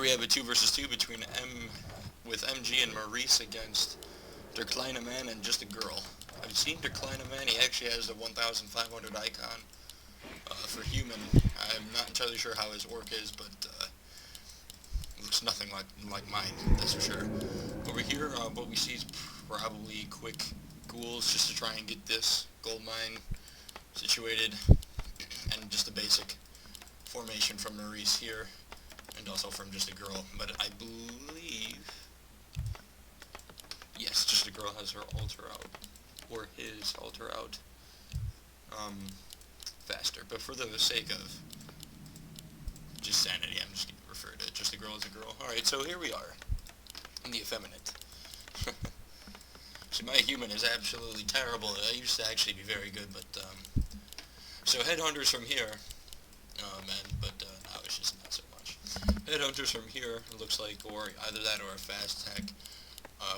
we have a 2 versus 2 between with MG and Maurice against Der Kleine Man and Just a Girl. I've seen Der Kleine Man. He actually has the 1,500 icon for human. I'm not entirely sure how his orc is, but it looks nothing like mine, that's for sure. Over here, what we see is probably quick ghouls just to try and get this gold mine situated, and just a basic formation from Maurice here, and also from Just a Girl. But I believe, yes, Just a Girl has her altar out, or his altar out, faster. But for the sake of just sanity, I'm just going to refer to Just a Girl as a girl. Alright, so here we are, in the effeminate. See, my human is absolutely terrible. I used to actually be very good, but, so headhunters from here, now it's just not so much. Headhunters from here, it looks like, or either that or a fast tech.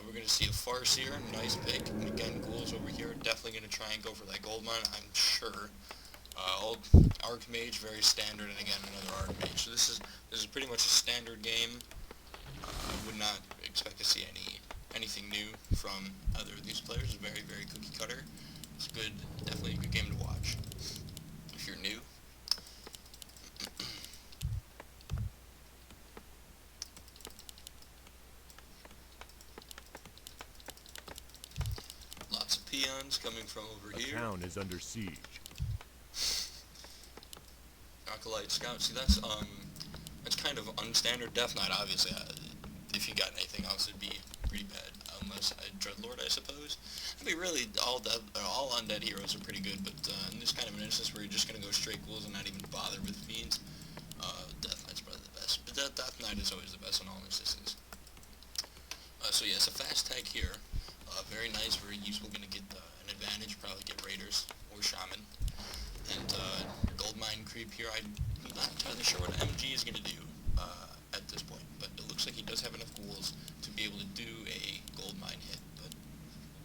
We're going to see a Farseer, nice pick, and again, ghouls over here, definitely going to try and go for that gold mine, I'm sure. Old Archmage, very standard, and again, another Archmage. So this is pretty much a standard game. I would not expect to see anything new from either of these players. It's very, very cookie cutter. It's good, definitely a good game to watch if you're new. Lots of peons coming from over here. The town is under siege. Acolyte Scout. See, that's kind of unstandard Death Knight, obviously. If you got anything else, it'd be pretty bad. Unless Dreadlord, I suppose. I mean, really, all undead heroes are pretty good, but in this kind of an instance where you're just going to go straight ghouls and not even bother with fiends, Death Knight's probably the best. But Death Knight is always the best in all instances. So yes, a fast tag here. Very nice, very useful. Going to get an advantage, probably get Raiders or Shaman. And gold mine creep here. I'm not entirely sure what MG is going to do at this point, but it looks like he does have enough ghouls to be able to do a gold mine hit. But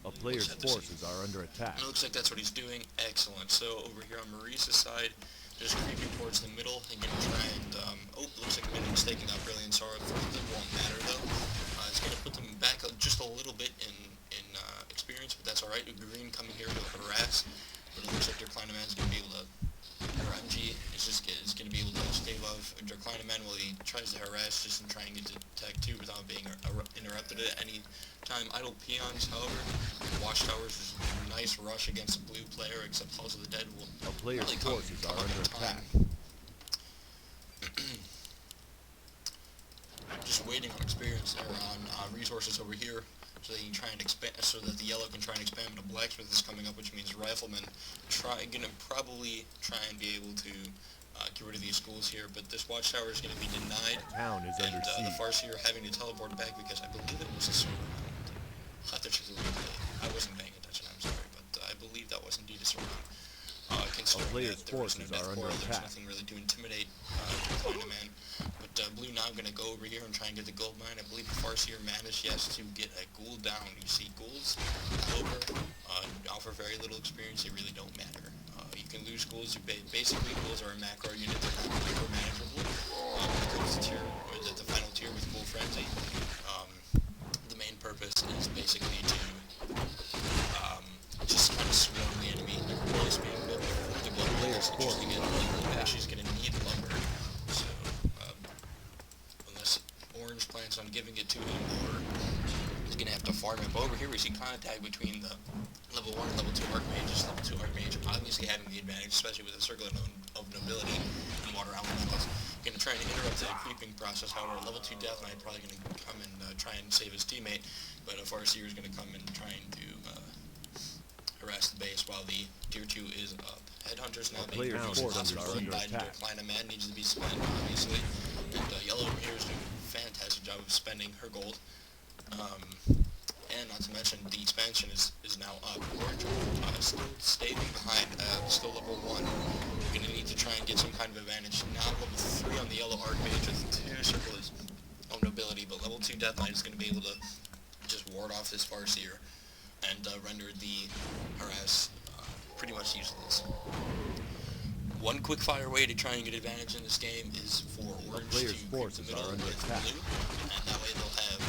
a player's forces are under attack. It looks like that's what he's doing. Excellent. So over here on Maurice's side, just creeping towards the middle and going to try and, looks like Minion's taking out Brilliant Sorrow. It won't matter though. It's going to put them back just a little bit in experience, but that's alright. Green coming here to harass. But it looks like Der Kleine Man is going to be able to, or MG is going to be able to stay above Der Kleine Man while he tries to harass just and try and get to tag 2 without being interrupted at any time. Idle Peons, however, Watchtowers is a nice rush against a blue player, except Halls of the Dead will a player's really forces are under attack. Just waiting on experience there on resources over here. So they can try and expand, so that the yellow can try and expand. But a blacksmith is coming up, which means riflemen gonna probably try and be able to get rid of these schools here. But this watchtower is gonna be denied, Town is and under siege. the Farseer having to teleport back because I believe it was a sword round. I'll have to check the loop. I wasn't paying attention. I'm sorry, but I believe that was indeed a sword round. Considering that there was no death portal, there's nothing really to intimidate Kleine Man. But blue now going to go over here and try and get the gold mine. I believe the Farseer managed, yes, to get a ghoul down. You see ghouls over, offer very little experience. They really don't matter. You can lose ghouls. Basically, ghouls are a macro unit. They're not super manageable. When it comes to the final tier with Ghoul Frenzy, the main purpose is basically to just kind of swarm the enemy. Really spam good before the gold mine. It's interesting. She's going to need lumber. So, unless Orange plans on giving it to him, or he's going to have to farm it. But over here we see contact between the level 1 and level 2 Archmages. Level 2 Archmage obviously having the advantage, especially with the Circle of Nobility and Water Elementals. Going to try and interrupt the creeping process. However, level 2 Death Knight probably going to come and try and save his teammate, but a Farseer is going to come and try and do harass the base while the tier 2 is up. Headhunters now being used possibly by Der Kleine Man needs to be spent, obviously. And Yellow over here is doing a fantastic job of spending her gold. And not to mention, the expansion is now up. Orange still staying behind, still level 1. We're going to need to try and get some kind of advantage. Now level 3 on the Yellow Archmage with 2 circles of nobility, but level 2 Death Knight is going to be able to just ward off this Farseer and render the harass pretty much useless. One quick fire way to try and get advantage in this game is for Orange to player's creep forces the middle are under with attack. Blue, and that way they'll have,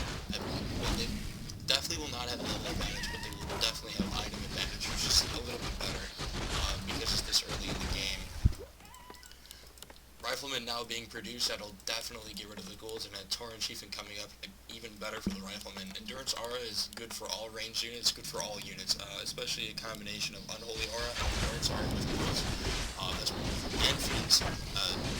well, they definitely will not have a level advantage, but they will definitely have item advantage, which is a little bit better, because it's this early in the game. Rifleman now being produced, that'll definitely get rid of the ghouls, and a Tauren Chieftain coming up, even better for the Rifleman. Endurance Aura is good for all ranged units, good for all units, especially a combination of Unholy Aura and Endurance Aura with ghouls. And Fiends.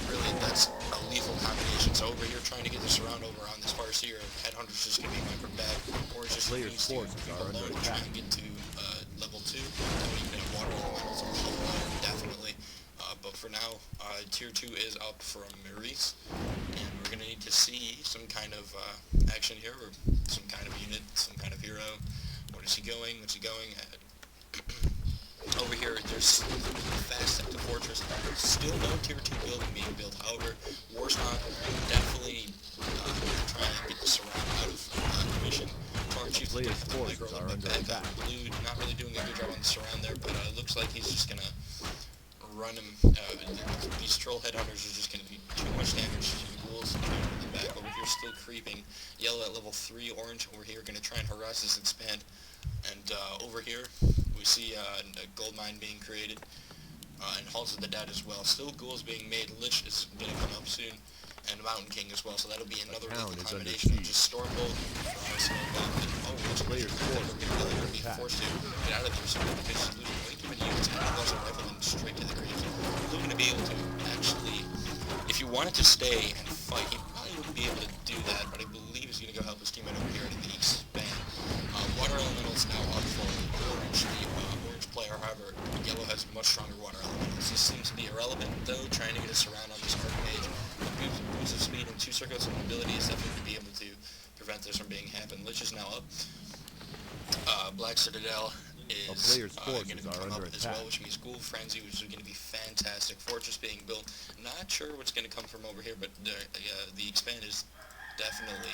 Really, that's a lethal combination. So over here, trying to get the surround over on this Farseer, Headhunter's just going to be micro bad, or it's just Player's Fiends to forces are below under to try attack. and get to level 2. That way you can have water elementals or Hello, definitely. But for now, Tier 2 is up from Maurice, and we're going to need to see some kind of action here, or some kind of unit, some kind of hero. What is he going? What's he going at? Over here, there's fast sector fortress. Still no Tier 2 building being built. However, Warsnot definitely trying to get the surround out of commission. Tauren Chieftain player's the micro forces are under back attack. up. Blue not really doing a good job on the surround there, but it looks like he's just gonna run him. These troll headhunters are just gonna do too much damage to the ghouls. Trying to run them back. Over here, still creeping. Yellow at level 3. Orange over here gonna try and harass this expand. And over here, we see a gold mine being created, and Halls of the Dead as well. Still ghouls being made. Lich is going to come up soon, and Mountain King as well. So that'll be another lethal combination of just Stormbolt, Lich Player's forces are going under to be attack. forced to get out of there soon because he's losing way too many units, and he lost a rifleman straight to the creeps. He's going to be able to actually, if you wanted to stay and fight, he probably wouldn't be able to do that, but I believe he's going to go help his teammate over here in the expand. Water Elementals now up for Orange, the Orange player. However, Yellow has much stronger Water Elementals. This seems to be irrelevant, though, trying to get us around on this Archmage. Boost of speed and 2 circuits of mobility is definitely to be able to prevent this from being happen. Lich is now up. Black Citadel is going to come up as well, which means Ghoul Frenzy, which is going to be fantastic. Fortress being built. Not sure what's going to come from over here, but the expand is definitely...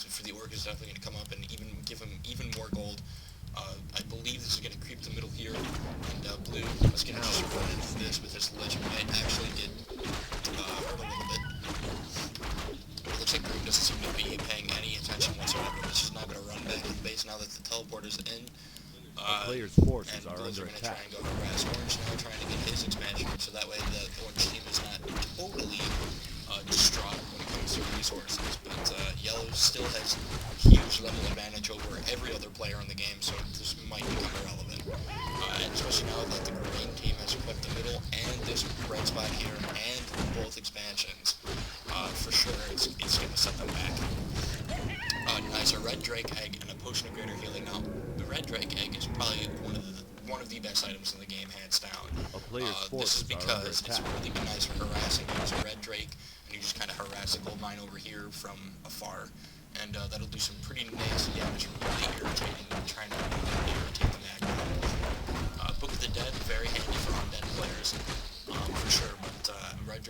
for the orc is definitely going to come up and even give him even more gold. I believe this is going to creep the middle here, and Blue is going to just run into this with his Lich. Might actually get hurt a little bit. It looks like Groom doesn't seem to be paying any attention whatsoever. It's just not going to run back to the base now that the teleporter's in. Player's forces are under attack. Try and go harass Orange now, trying to get his expansion, so that way the Orange team is not totally distraught when it comes to resources. But Yellow still has huge level advantage over every other player in the game, so this might become irrelevant. And especially now that the green team has equipped the middle and this red spot here and both expansions. For sure, it's going to set them back. Nice, a red Drake egg and a potion of greater healing. Now, the red Drake egg is probably one of the best items in the game, hands down. This is because it's really been nice for harassing. Use a red Drake, and you just kind of harass a gold mine over here from afar, and that'll do some pretty nasty damage. Really irritating, trying to irritate the mag. Book of the Dead, very handy for undead players, for sure. But red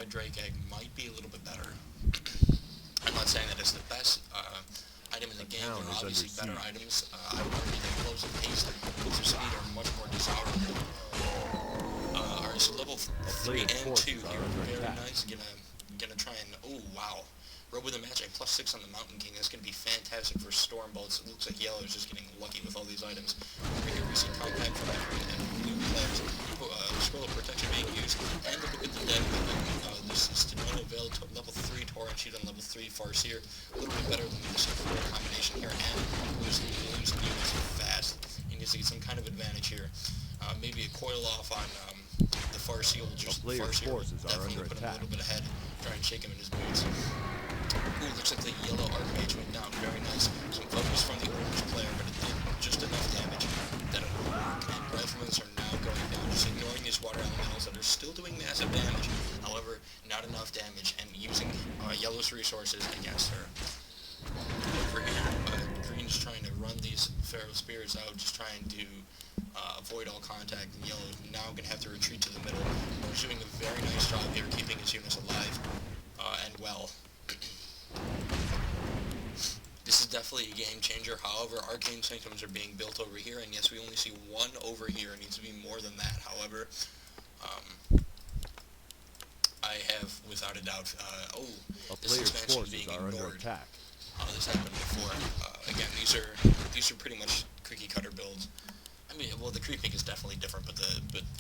Drake egg might be a little bit better. I'm not saying that it's the best item in the game. There are obviously better items. I would argue that close and haste and boots of speed are much more desirable. Alright, so level 3 and 2 here. Very nice. Gonna try and... Oh, wow. Robe with a match and +6 on the Mountain King. That's going to be fantastic for Storm Bolts. It looks like Yellow is just getting lucky with all these items. Over here we see Compact from Green and Blue players. Scroll of Protection being used. And the Book of the Dead. This is to no avail. Level 3 Tauren Sheet and level 3 Farseer. A little bit better than this combination here. And Blue's units fast. He needs to get some kind of advantage here. Maybe a coil off on the Farseer will just... Farseer will definitely put him a little bit ahead. Try and shake him in his boots. Ooh, looks like the yellow Archmage went down. Very nice. Some focus from the orange player, but it did just enough damage that it would work. And Riflemans are now going down, just ignoring these water elementals that are still doing massive damage. However, not enough damage, and using Yellow's resources against her. Over here, Green's trying to run these Feral Spirits out, just trying to avoid all contact, and Yellow now going to have to retreat to the middle. He's doing a very nice job here, keeping his units alive and well. This is is definitely a game changer. However, Arcane Sanctums are being built over here, and yes, we only see one over here. It needs to be more than that. However, I have, without a doubt, this player's expansion is forces being are under ignored. attack. This happened before. Again, these are pretty much cookie cutter builds. I mean, well, the creeping is definitely different, but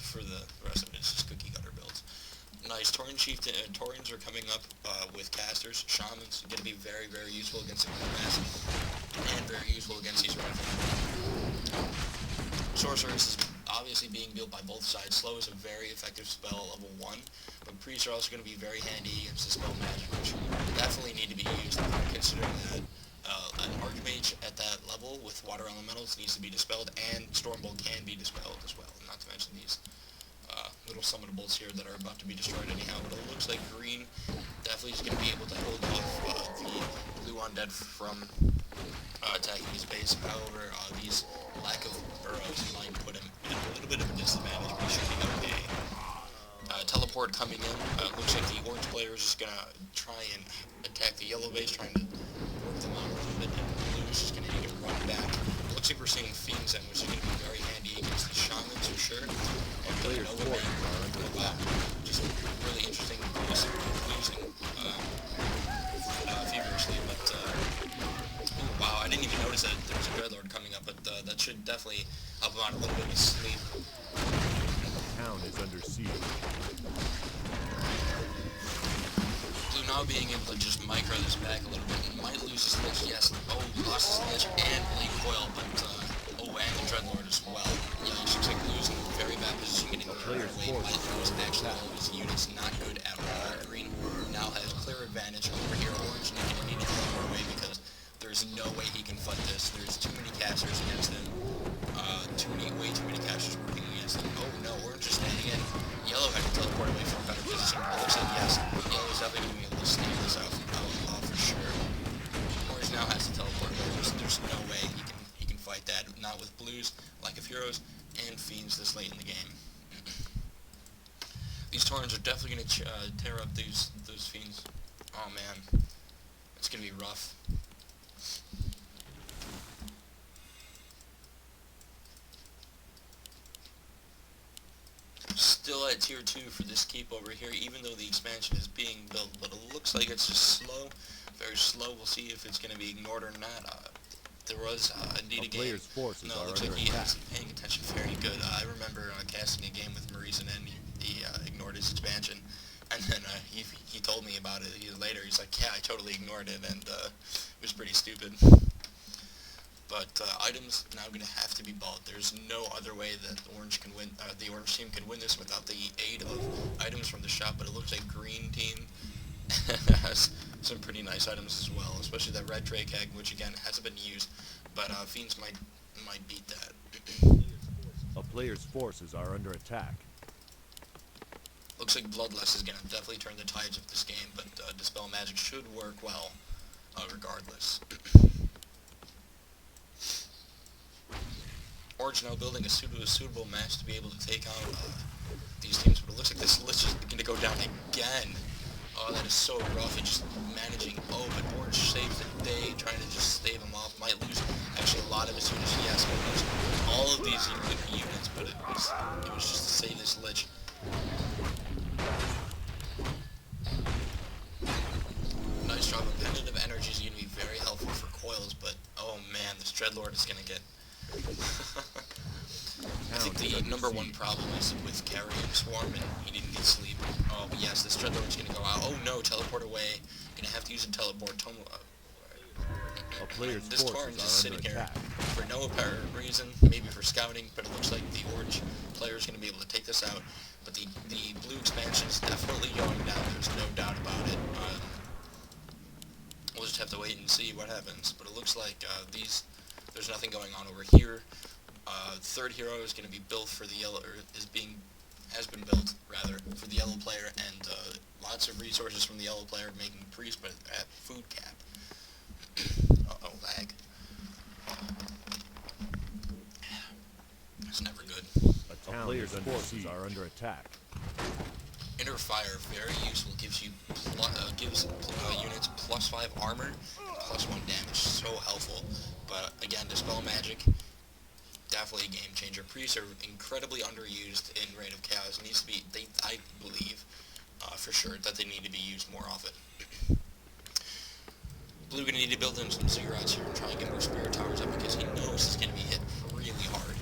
for the rest of it, it's just cookie cutter builds. Nice. Tauren Chieftain, Taurens are coming up with casters. Shamans going to be very, very useful against the class, and very useful against these riflemen. Sorceress is obviously being built by both sides. Slow is a very effective spell, level 1, but priests are also going to be very handy against the spell magic, which definitely need to be used, considering that an Archmage at that level with water elementals needs to be dispelled, and Stormbolt can be dispelled as well, not to mention these little summonables here that are about to be destroyed anyhow. But it looks like green definitely is going to be able to hold off the blue undead from attacking his base. However, these lack of burrows might put him in a little bit of a disadvantage, but he should be okay. Teleport coming in. Looks like the orange player is just going to try and attack the yellow base, trying to work them out a little bit, and blue is just going to need to run back. Looks like we're seeing Fiends in, which is going to be very handy against the Shamans for sure. And Player's forces are under attack. just really interesting using feverishly, but wow, I didn't even notice that there was a Dreadlord coming up, but that should definitely help him out a little bit with sleep. The town is under siege. Blue now being able to just micro this back a little bit, and might lose his lich, yes. Oh, lost his lich and Blade Coil, but and the Dreadlord as well. Yeah, he looks like Blue's in a very bad position, getting carried away by those actually all of his units. Not good at all. Green now has clear advantage over here. Orange going to need to throw away because there's no way he can fight this. There's too many casters against him. Way too many casters working against him. Oh no, Orange is standing in. Yellow had to teleport away from a better position. It looks like yes, Yellow's definitely going to be able to stand this out from Outlaw for sure. Orange now has to teleport away. There's no way he can fight that. Not with Blues, lack of heroes, and Fiends this late in the game. These Taurens are definitely going to tear up those Fiends. Oh man, it's going to be rough. Still at tier 2 for this keep over here, even though the expansion is being built, but it looks like it's just slow, very slow. We'll see if it's going to be ignored or not. There was indeed a game. Player's forces No, are it looks under like he attack. wasn't paying attention very good. I remember casting a game with Maurice, and then he ignored his expansion, and then he told me about it later. He's like, yeah, I totally ignored it, and it was pretty stupid. But items now going to have to be bought. There's no other way that the orange team can win this without the aid of items from the shop. But it looks like green team has some pretty nice items as well, especially that red Drake egg, which again hasn't been used. But Fiends might beat that. A player's forces are under attack. Looks like Bloodlust is going to definitely turn the tides of this game, but Dispel Magic should work well regardless. Orange now building a suitable match to be able to take out these teams, but it looks like this Lich is going to go down again. Oh, that is so rough. It's just managing. Oh, but Orange saves the day, trying to just stave him off. Might lose actually a lot of his units. Yes, will lose all of these units, but it was just to save this Lich. Nice job. Repetitive energy is going to be very helpful for coils, but oh man, this Dreadlord is going to get... I think the number one problem is with carrying Swarm, and he didn't get sleep. Oh, but yes, this Dreadlord is going to go out. Oh no, teleport away. Going to have to use a teleport. This Tauren just sitting here for no apparent reason, maybe for scouting, but it looks like the orange player is going to be able to take this out. But the blue expansion is definitely going down. There's no doubt about it. We'll just have to wait and see what happens. But it looks like there's nothing going on over here. Third hero is going to be built for the yellow, or has been built rather for the yellow player, and lots of resources from the yellow player making priest, but at food cap. Uh-oh, lag. It's never good. A player's forces are under attack. In Inner Fire, very useful. Gives you units +5 armor, and +1 damage. So helpful. But again, Dispel Magic, definitely a game changer. Priests are incredibly underused in Reign of Chaos. Needs to be, I believe, for sure, that they need to be used more often. Blue gonna need to build in some ziggurats here and try and get more spirit towers up because he knows he's gonna be hit really hard.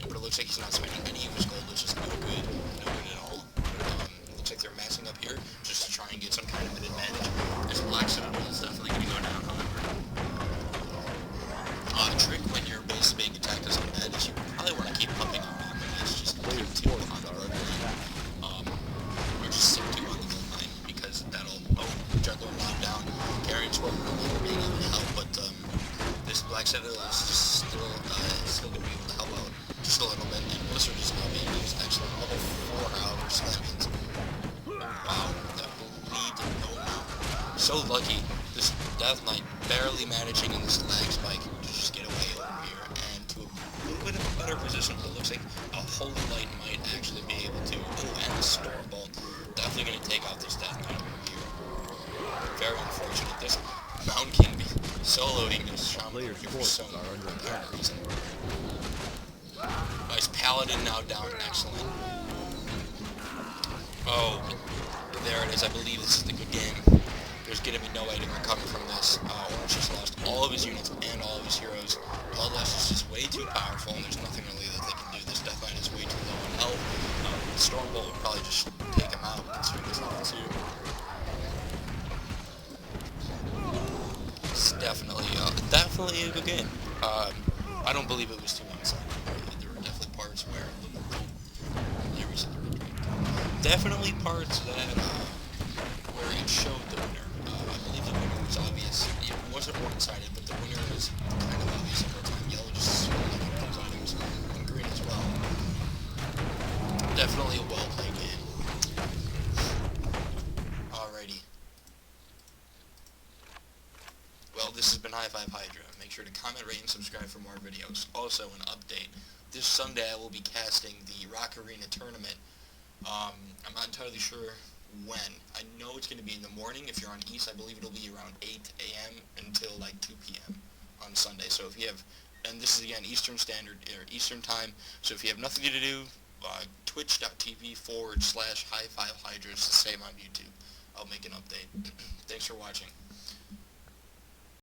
But it looks like he's not spending any of his gold, which is no good at all. It looks like they're massing up here just to try and get some kind of an advantage. This Black Citadel is definitely gonna go down, however. Trick when your base is being attacked is undead is you probably want to keep pumping around, but it's just Players' too forces on the are road. under attack. Or just stick to on the gold line because that'll Dreadlord knock down. Carrying Sword no longer being able to help, but this Black Citadel is just still going to be able to help out just a little bit. And Blizzard is now being used excellent. Level 4, however, so that means, wow, that bleed, no. So lucky. This Death Knight barely managing in this lag spike to just get away over here and to a little bit of a better position. But it looks like a Holy Light might actually be able to. Oh, and the Storm Bolt. Definitely going to take out this Death Knight over here. Very unfortunate. This Mountain King be soloing this Shaman Players' for so forces are under attack. reason. Nice Paladin now down. Excellent. Oh, there it is. I believe this is the good game. There's going to be no way to recover from this. Orange just lost all of his units and all of his heroes. Bloodlust is just way too powerful, and there's nothing really that they can do. This Death Knight is way too low in health. Stormbolt would probably just take him out, considering he's level 2. It's definitely a good game. I don't believe it was too one-sided. There were definitely parts where definitely parts that where it showed the winner. I believe the winner was obvious. It wasn't one-sided, but the winner was kind of obvious every time. Yellow just comes out and green as well. Definitely a well-played game. Alrighty. Well, this has been HighFiveHydra. Make sure to comment, rate, and subscribe for more videos. Also, an update. This Sunday I will be casting the Rock Arena tournament. I'm not entirely sure when. I know it's going to be in the morning. If you're on East, I believe it'll be around 8 a.m. until like 2 p.m. on Sunday. So if you have, and this is again Eastern Standard or Eastern Time. So if you have nothing to do, twitch.tv/HighFiveHydra is the same on YouTube. I'll make an update. Thanks for watching.